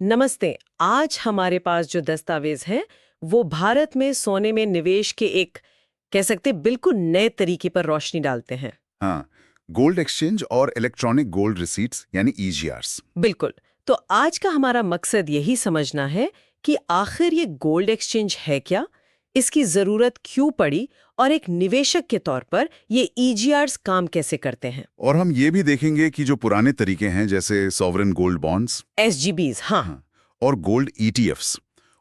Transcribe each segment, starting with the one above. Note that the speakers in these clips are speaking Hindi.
नमस्ते। आज हमारे पास जो दस्तावेज है वो भारत में सोने में निवेश के एक कह सकते बिल्कुल नए तरीके पर रोशनी डालते हैं। हाँ, गोल्ड एक्सचेंज और इलेक्ट्रॉनिक गोल्ड रिसीट्स यानी ईजीआरस। बिल्कुल। तो आज का हमारा मकसद यही समझना है कि आखिर ये गोल्ड एक्सचेंज है क्या, इसकी जरूरत क्यों पड़ी और एक निवेशक के तौर पर ये ईजीआरस काम कैसे करते हैं। और हम ये भी देखेंगे कि जो पुराने तरीके हैं जैसे सॉवरेन गोल्ड बॉन्ड्स, एसजीबीज, हाँ। और गोल्ड ईटीएफ्स,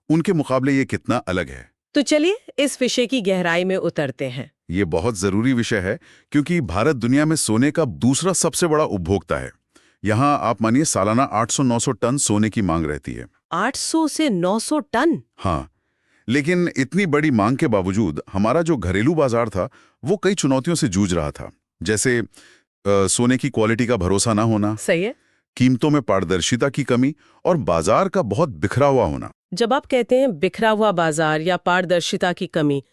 उनके मुकाबले ये कितना अलग है। तो चलिए इस विषय की गहराई में उतरते हैं। ये बहुत जरूरी विषय है क्योंकि भारत दुनिया में सोने का दूसरा सबसे बड़ा उपभोक्ता है। यहाँ आप मानिए सालाना 800-900 टन सोने की मांग रहती है। 800 से 900 टन? हाँ, लेकिन इतनी बड़ी मांग के बावजूद हमारा जो घरेलू बाजार था वो कई चुनौतियों से जूझ रहा था। जैसे सोने की क्वालिटी का भरोसा ना होना, सही है। कीमतों में पारदर्शिता की कमी और बाजार का बहुत बिखरा हुआ होना। जब आप कहते हैं बिखरा हुआ बाजार या पारदर्शिता की कमी,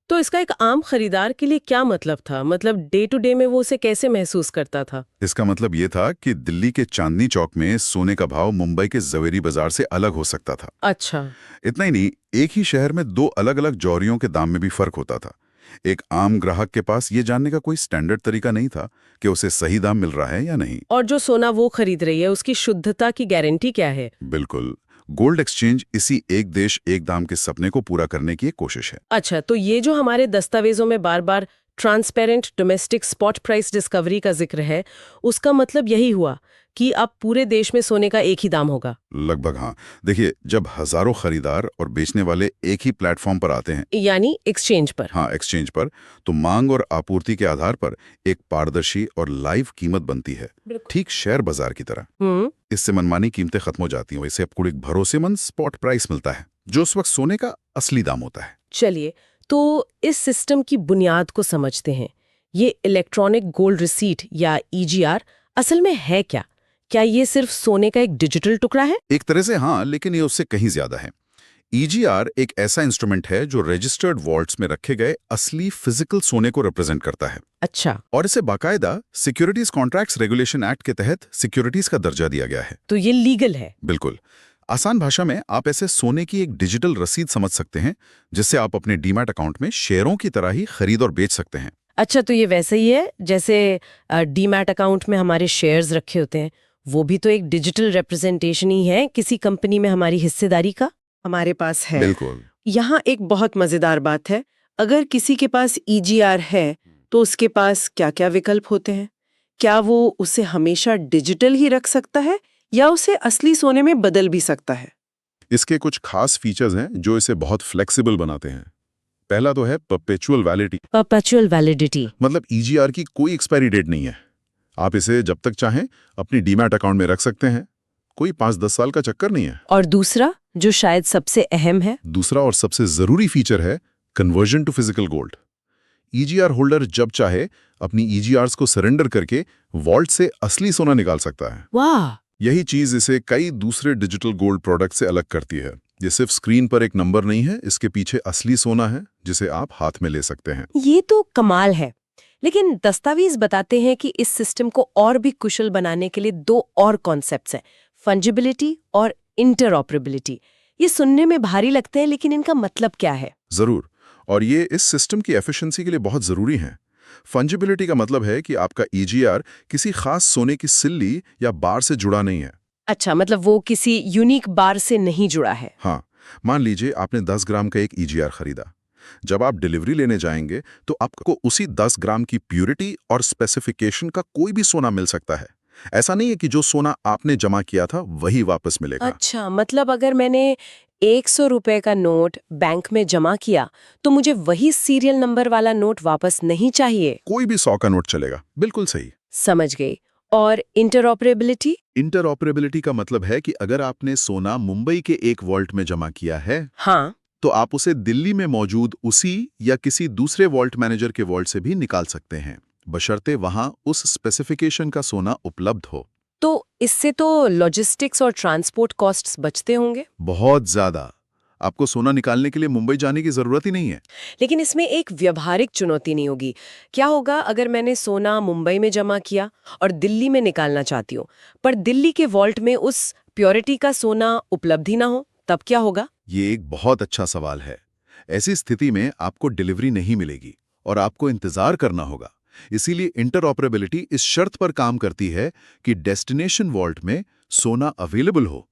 तो इसका एक आम खरीदार के लिए क्या मतलब था? मतलब डे टू डे में वो उसे कैसे महसूस करता था? इसका मतलब ये था कि दिल्ली के चांदनी चौक में सोने का भाव मुंबई के जवेरी बाजार से अलग हो सकता था। अच्छा। इतना ही नहीं, एक ही शहर में दो अलग अलग जौहरियों के दाम में भी फर्क होता था। एक आम ग्राहक के पास ये जानने का कोई स्टैंडर्ड तरीका नहीं था कि उसे सही दाम मिल रहा है या नहीं। और जो सोना वो खरीद रही है उसकी शुद्धता की गारंटी क्या है? बिल्कुल, गोल्ड एक्सचेंज इसी एक देश एक दाम के सपने को पूरा करने की एक कोशिश है। अच्छा, तो ये जो हमारे दस्तावेजों में बार बार transparent domestic spot price discovery का जिक्र है, उसका मतलब यही हुआ कि अब पूरे देश में सोने का एक ही दाम होगा? लगभग हाँ। देखिए, जब हजारों खरीदार और बेचने वाले एक ही प्लेटफॉर्म पर आते हैं, यानी एक्सचेंज पर। हाँ एक्सचेंज पर, तो मांग और आपूर्ति के आधार पर एक पारदर्शी और लाइव कीमत बनती है, ठीक शेयर बाजार की तरह। इससे मनमानी कीमतें खत्म हो जाती हैं। वैसे आपको एक भरोसेमंद स्पॉट प्राइस मिलता है जो उस वक्त सोने का असली दाम होता है। चलिए, तो इस सिस्टम की बुनियाद को समझते हैं। ये इलेक्ट्रॉनिक गोल्ड रिसीट या ईजीआर असल में है क्या? क्या ये सिर्फ सोने का एक डिजिटल टुकड़ा है? एक तरह से हाँ, लेकिन ये उससे कहीं ज्यादा है। ईजीआर एक ऐसा इंस्ट्रूमेंट है जो रजिस्टर्ड वॉल्ट्स में रखे गए असली फिजिकल सोने को रिप्रेजेंट करता है। अच्छा। और इसे बाकायदा सिक्योरिटीज कॉन्ट्रैक्ट्स रेगुलेशन एक्ट के तहत सिक्योरिटीज का दर्जा दिया गया है। तो ये लीगल है? बिल्कुल। आसान भाषा में आप ऐसे सोने की एक डिजिटल रसीद समझ सकते हैं जिससे आप अपने डीमैट अकाउंट में शेयरों की तरह ही खरीद और बेच सकते हैं। अच्छा, तो ये वैसे ही है जैसे डीमैट अकाउंट में हमारे शेयर्स रखे होते हैं, वो भी तो एक डिजिटल रिप्रेजेंटेशन ही है किसी कंपनी में हमारी हिस्सेदारी का? हमारे पास है। बिल्कुल। यहाँ एक बहुत मजेदार बात है। अगर किसी के पास ईजीआर है तो उसके पास क्या क्या विकल्प होते हैं? क्या वो उसे हमेशा डिजिटल ही रख सकता है या उसे असली सोने में बदल भी सकता है? इसके कुछ खास फीचर्स हैं जो इसे बहुत फ्लेक्सिबल बनाते हैं। पहला तो है परपेचुअल वैलिडिटी। परपेचुअल वैलिडिटी मतलब ईजीआर की कोई एक्सपायरी डेट नहीं है। आप इसे जब तक चाहें अपनी डीमैट अकाउंट में रख सकते हैं। कोई 5-10 साल का चक्कर नहीं है। और दूसरा, जो शायद सबसे अहम है, दूसरा और सबसे जरूरी फीचर है conversion to physical gold. EGR holder जब चाहे अपनी ईजीआरस को सरेंडर करके वॉल्ट से असली सोना निकाल सकता है। वाह! यही चीज इसे कई दूसरे डिजिटल गोल्ड प्रोडक्ट से अलग करती है। ये सिर्फ स्क्रीन पर एक नंबर नहीं है, इसके पीछे असली सोना है जिसे आप हाथ में ले सकते हैं। ये तो कमाल है। लेकिन दस्तावेज बताते हैं कि इस सिस्टम को और भी कुशल बनाने के लिए दो और कॉन्सेप्ट्स हैं, फंजिबिलिटी और इंटरऑपरेबिलिटी। ये सुनने में भारी लगते हैं, लेकिन इनका मतलब क्या है? जरूर, और ये इस सिस्टम की एफिशिएंसी के लिए बहुत जरूरी है। फंजिबिलिटी का मतलब है कि आपका ईजीआर किसी खास सोने की सिल्ली या बार से जुड़ा नहीं है। अच्छा, मतलब वो किसी यूनिक बार से नहीं जुड़ा है। हाँ, मान लीजिए आपने 10 ग्राम का एक ईजीआर खरीदा। जब आप डिलीवरी लेने जाएंगे तो आपको उसी 10 ग्राम की प्यूरिटी और स्पेसिफिकेशन का कोई भी सोना मिल सकता है। ऐसा नहीं है कि जो सोना आपने जमा किया था वही वापस मिलेगा। अच्छा, मतलब अगर मैंने 100 रुपए का नोट बैंक में जमा किया तो मुझे वही सीरियल नंबर वाला नोट वापस नहीं चाहिए? कोई भी 100 का नोट चलेगा। बिल्कुल सही। समझ गई। और इंटरऑपरेबिलिटी? इंटरऑपरेबिलिटी का मतलब है कि अगर आपने सोना मुंबई के एक वॉल्ट में जमा किया है, हाँ, तो आप उसे दिल्ली में मौजूद उसी या किसी दूसरे वॉल्ट मैनेजर के वॉल्ट से भी निकाल सकते हैं, बशर्ते वहां उस स्पेसिफिकेशन का सोना उपलब्ध हो। तो इससे तो लॉजिस्टिक्स और ट्रांसपोर्ट कॉस्ट्स बचते होंगे? बहुत ज्यादा। आपको सोना निकालने के लिए मुंबई जाने की जरूरत ही नहीं है। लेकिन इसमें एक व्यावहारिक चुनौती नहीं होगी? क्या होगा अगर मैंने सोना मुंबई में जमा किया और दिल्ली में निकालना चाहती हूँ, पर दिल्ली के वॉल्ट में उस प्योरिटी का सोना उपलब्ध ही ना हो, तब क्या होगा? ये एक बहुत अच्छा सवाल है। ऐसी स्थिति में आपको डिलीवरी नहीं मिलेगी और आपको इंतजार करना होगा। इसीलिए इंटरऑपरेबिलिटी इस शर्त पर काम करती है कि डेस्टिनेशन वॉल्ट में सोना अवेलेबल हो।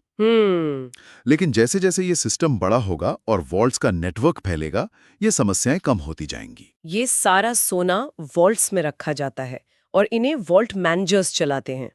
लेकिन जैसे जैसे ये सिस्टम बड़ा होगा और वॉल्ट्स का नेटवर्क फैलेगा, ये समस्याएं कम होती जाएंगी। ये सारा सोना वॉल्ट्स में रखा जाता है और इन्हें वॉल्ट मैनेजर्स चलाते हैं।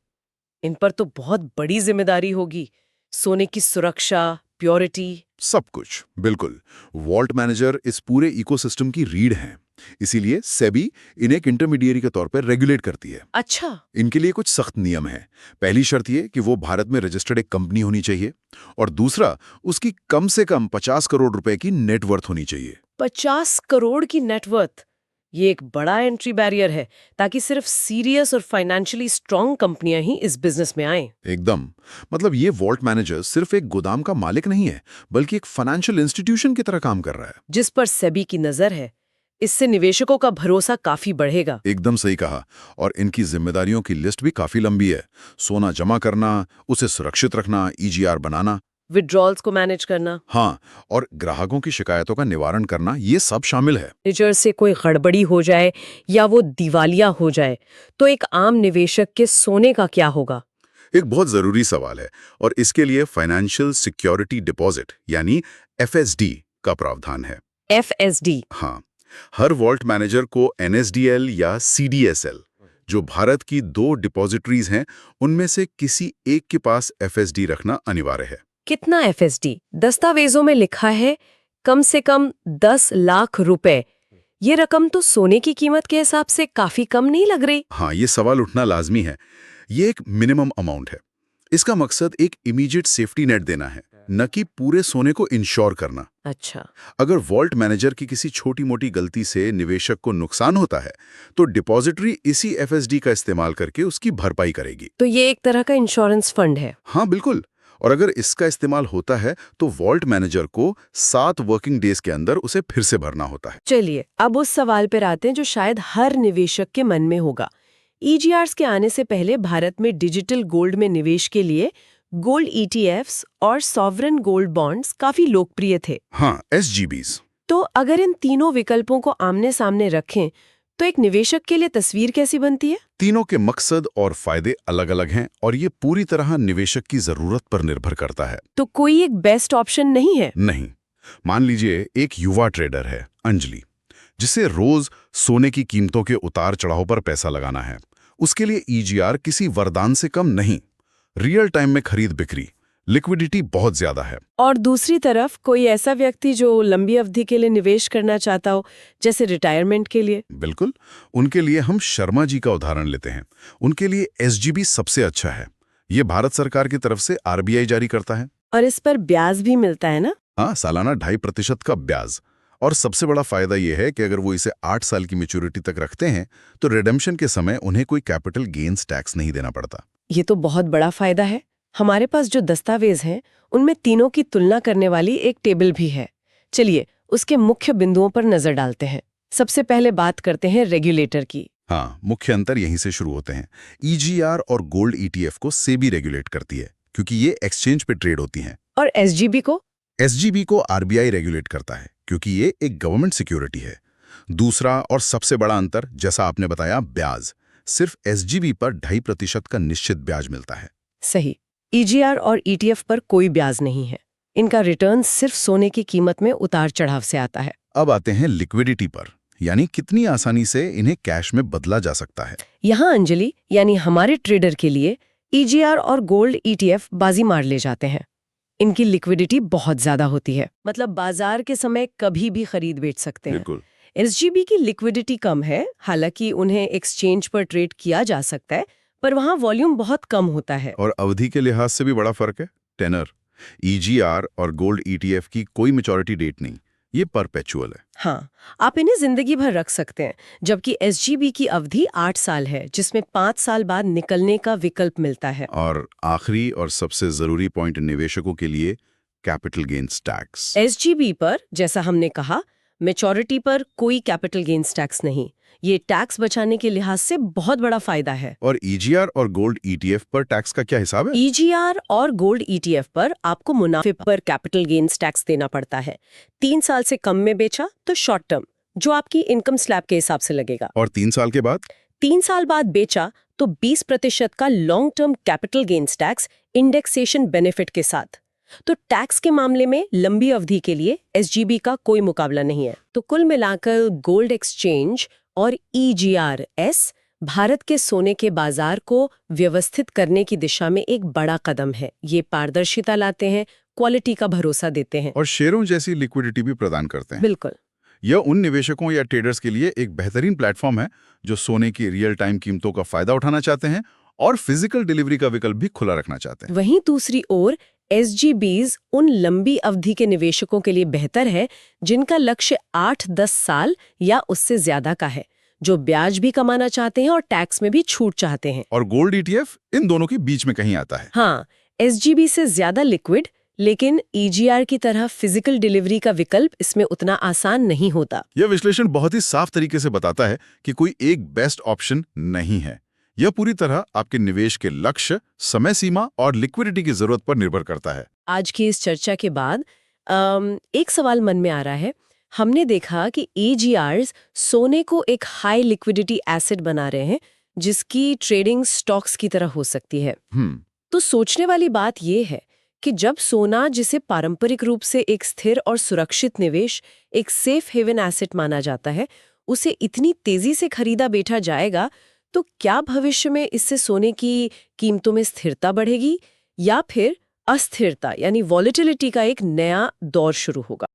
इन पर तो बहुत बड़ी जिम्मेदारी होगी, सोने की सुरक्षा, प्योरिटी, सब कुछ। बिल्कुल। वॉल्ट मैनेजर इस पूरे इकोसिस्टम की रीढ़ हैं। इसीलिए सेबी इन्हें एक इंटरमीडिएरी के तौर पर रेगुलेट करती है। अच्छा। इनके लिए कुछ सख्त नियम हैं। पहली शर्त ये कि वो भारत में रजिस्टर्ड एक कंपनी होनी चाहिए और दूसरा, उसकी कम से कम 50 करोड़ रुपए की नेटवर्थ होनी चाहिए। 50 करोड़ की नेटवर्थ, ये एक बड़ा एंट्री बैरियर है, ताकि सिर्फ सीरियस और फाइनेंशियली स्ट्रांग कंपनियां ही इस बिजनेस में आएं। एकदम। मतलब ये वॉल्ट मैनेजर सिर्फ एक गोदाम का मालिक नहीं है, बल्कि एक फाइनेंशियल इंस्टीट्यूशन की तरह काम कर रहा है, जिस पर सेबी की नजर है। इससे निवेशकों का भरोसा काफी बढ़ेगा। एकदम सही कहा। और इनकी जिम्मेदारियों की लिस्ट भी काफी लंबी है। सोना जमा करना, उसे सुरक्षित रखना, ईजीआर बनाना, विड्रॉल्स को मैनेज करना, हाँ, और ग्राहकों की शिकायतों का निवारण करना, ये सब शामिल है। मैनेजर से कोई गड़बड़ी हो जाए या वो दिवालिया हो जाए तो एक आम निवेशक के सोने का क्या होगा? एक बहुत जरूरी सवाल है और इसके लिए फाइनेंशियल सिक्योरिटी डिपॉजिट यानी एफएसडी का प्रावधान है। एफएसडी? हाँ, हर वॉल्ट मैनेजर को एनएसडीएल या सीडीएसएल, जो भारत की 2 डिपॉजिटरीज हैं, उनमें से किसी एक के पास एफएसडी रखना अनिवार्य है। कितना एफएसडी? दस्तावेजों में लिखा है कम से कम 10 लाख रुपए। ये रकम तो सोने की कीमत के हिसाब से काफी कम नहीं लग रही? हाँ, ये सवाल उठना लाजमी है। ये एक मिनिमम अमाउंट है। इसका मकसद एक इमीडिएट सेफ्टी नेट देना है, न कि पूरे सोने को इंश्योर करना। अच्छा। अगर वॉल्ट मैनेजर की किसी छोटी मोटी गलती से निवेशक को नुकसान होता है, तो डिपॉजिटरी इसी एफएसडी का इस्तेमाल करके उसकी भरपाई करेगी। तो ये एक तरह का इंश्योरेंस फंड है? हाँ, बिल्कुल। और अगर इसका इस्तेमाल होता है तो वॉल्ट मैनेजर को 7 वर्किंग डेज के अंदर उसे फिर से भरना होता है। चलिए, अब उस सवाल पर आते हैं जो शायद हर निवेशक के मन में होगा। ईजीआर्स के आने से पहले भारत में डिजिटल गोल्ड में निवेश के लिए गोल्ड ईटीएफ्स और सॉवरेन गोल्ड बॉन्ड्स काफी लोकप्रिय थे। हाँ, एसजीबीज। तो अगर इन तीनों विकल्पों को आमने सामने रखें तो एक निवेशक के लिए तस्वीर कैसी बनती है? तीनों के मकसद और फायदे अलग अलग हैं और ये पूरी तरह निवेशक की जरूरत पर निर्भर करता है। तो कोई एक बेस्ट ऑप्शन नहीं है? नहीं। मान लीजिए एक युवा ट्रेडर है, अंजलि, जिसे रोज सोने की कीमतों के उतार चढ़ाव पर पैसा लगाना है। उसके लिए ईजीआर किसी वरदान से कम नहीं। रियल टाइम में खरीद बिक्री, लिक्विडिटी बहुत ज्यादा है। और दूसरी तरफ कोई ऐसा व्यक्ति जो लंबी अवधि के लिए निवेश करना चाहता हो, जैसे रिटायरमेंट के लिए? बिल्कुल। उनके लिए हम शर्मा जी का उदाहरण लेते हैं। उनके लिए एसजीबी सबसे अच्छा है। ये भारत सरकार की तरफ से आरबीआई जारी करता है। और इस पर ब्याज भी मिलता है ना? हाँ, सालाना 2.5% का ब्याज। और सबसे बड़ा फायदा यह है कि अगर वो इसे 8 साल की मैच्योरिटी तक रखते हैं तो रिडेम्पशन के समय उन्हें कोई कैपिटल गेन्स टैक्स नहीं देना पड़ता। ये तो बहुत बड़ा फायदा है। हमारे पास जो दस्तावेज हैं उनमें तीनों की तुलना करने वाली एक टेबल भी है। चलिए उसके मुख्य बिंदुओं पर नजर डालते हैं। सबसे पहले बात करते हैं रेगुलेटर की। हाँ, मुख्य अंतर यहीं से शुरू होते हैं। ईजीआर और गोल्ड ईटीएफ को सेबी रेगुलेट करती है क्योंकि ये एक्सचेंज पे ट्रेड होती हैं। और एसजीबी को? एसजीबी को आरबीआई रेगुलेट करता है क्योंकि ये एक गवर्नमेंट सिक्योरिटी है। दूसरा और सबसे बड़ा अंतर, जैसा आपने बताया, ब्याज। सिर्फ एसजीबी पर 2.5% का निश्चित ब्याज मिलता है। सही। ईजीआर और ईटीएफ पर कोई ब्याज नहीं है। इनका रिटर्न सिर्फ सोने की कीमत में उतार चढ़ाव से आता है। अब आते हैं लिक्विडिटी पर, यानी कितनी आसानी से इन्हें कैश में बदला जा सकता है। यहाँ अंजलि यानी हमारे ट्रेडर के लिए ईजीआर और गोल्ड ईटीएफ बाजी मार ले जाते हैं। इनकी लिक्विडिटी बहुत ज्यादा होती है, मतलब बाजार के समय कभी भी खरीद बेच सकते हैं। बिल्कुल। एसजीबी की लिक्विडिटी कम है, हालांकि उन्हें एक्सचेंज पर ट्रेड किया जा सकता है, पर वहां वॉल्यूम बहुत कम होता है। और अवधि के लिहाज से भी बड़ा फर्क है। टेनर, ईजीआर और गोल्ड ईटीएफ की कोई मैच्योरिटी डेट नहीं, ये परपेचुअल है। हाँ, आप इन्हें जिंदगी भर रख सकते हैं, जबकि एसजीबी की अवधि 8 साल है, जिसमें 5 साल बाद निकलने का विकल्प मिलता है। और आखिरी और सबसे जरूरी पॉइंट निवेशकों के लिए, कैपिटल गेन्स टैक्स। एसजीबी पर, जैसा हमने कहा, मैच्योरिटी पर कोई कैपिटल गेन्स टैक्स नहीं। ये टैक्स बचाने के लिहाज से बहुत बड़ा फायदा है। और ईजीआर और गोल्ड ईटीएफ पर टैक्स का क्या हिसाब है? ईजीआर और गोल्ड ईटीएफ पर आपको मुनाफे पर कैपिटल गेन्स टैक्स देना पड़ता है। 3 साल से कम में बेचा तो शॉर्ट टर्म, जो आपकी इनकम स्लैब के हिसाब से लगेगा। और 3 साल के बाद? 3 साल बाद बेचा तो 20% का long term capital gains tax indexation benefit के साथ। तो टैक्स के मामले में लंबी अवधि के लिए एसजीबी का कोई मुकाबला नहीं है। तो कुल मिलाकर गोल्ड एक्सचेंज और ईजीआरएस भारत के सोने के बाजार को व्यवस्थित करने की दिशा में एक बड़ा कदम है। ये पारदर्शिता लाते हैं, क्वालिटी का भरोसा देते हैं और शेयरों जैसी लिक्विडिटी भी प्रदान करते हैं। बिल्कुल। यह उन निवेशकों या ट्रेडर्स के लिए एक बेहतरीन प्लेटफॉर्म है जो सोने की रियल टाइम कीमतों का फायदा उठाना चाहते हैं और फिजिकल डिलीवरी का विकल्प भी खुला रखना चाहते हैं। वहीं दूसरी ओर एसजीबीज उन लंबी अवधि के निवेशकों के लिए बेहतर है जिनका लक्ष्य 8-10 साल या उससे ज्यादा का है, जो ब्याज भी कमाना चाहते हैं और टैक्स में भी छूट चाहते हैं। और गोल्ड ईटीएफ इन दोनों के बीच में कहीं आता है। हाँ, एसजीबी से ज्यादा लिक्विड, लेकिन ईजीआर की तरह फिजिकल डिलीवरी का विकल्प इसमें उतना आसान नहीं होता। यह विश्लेषण बहुत ही साफ तरीके से बताता है कि कोई एक बेस्ट ऑप्शन नहीं है। यह पूरी तरह आपके निवेश के लक्ष्य, समय सीमा और लिक्विडिटी की जरूरत पर निर्भर करता है। आज की इस चर्चा के बाद एक सवाल मन में आ रहा है। हमने देखा कि ईजीआर्स सोने को एक हाई लिक्विडिटी एसेट बना रहे हैं जिसकी ट्रेडिंग स्टॉक्स की तरह हो सकती है। तो सोचने वाली बात यह है कि जब सोना, जिसे पारंपरिक रूप से एक स्थिर और सुरक्षित निवेश, एक सेफ हेवन एसेट माना जाता है, उसे इतनी तेजी से खरीदा बेचा जाएगा, तो क्या भविष्य में इससे सोने की कीमतों में स्थिरता बढ़ेगी या फिर अस्थिरता यानी वॉलेटिलिटी का एक नया दौर शुरू होगा?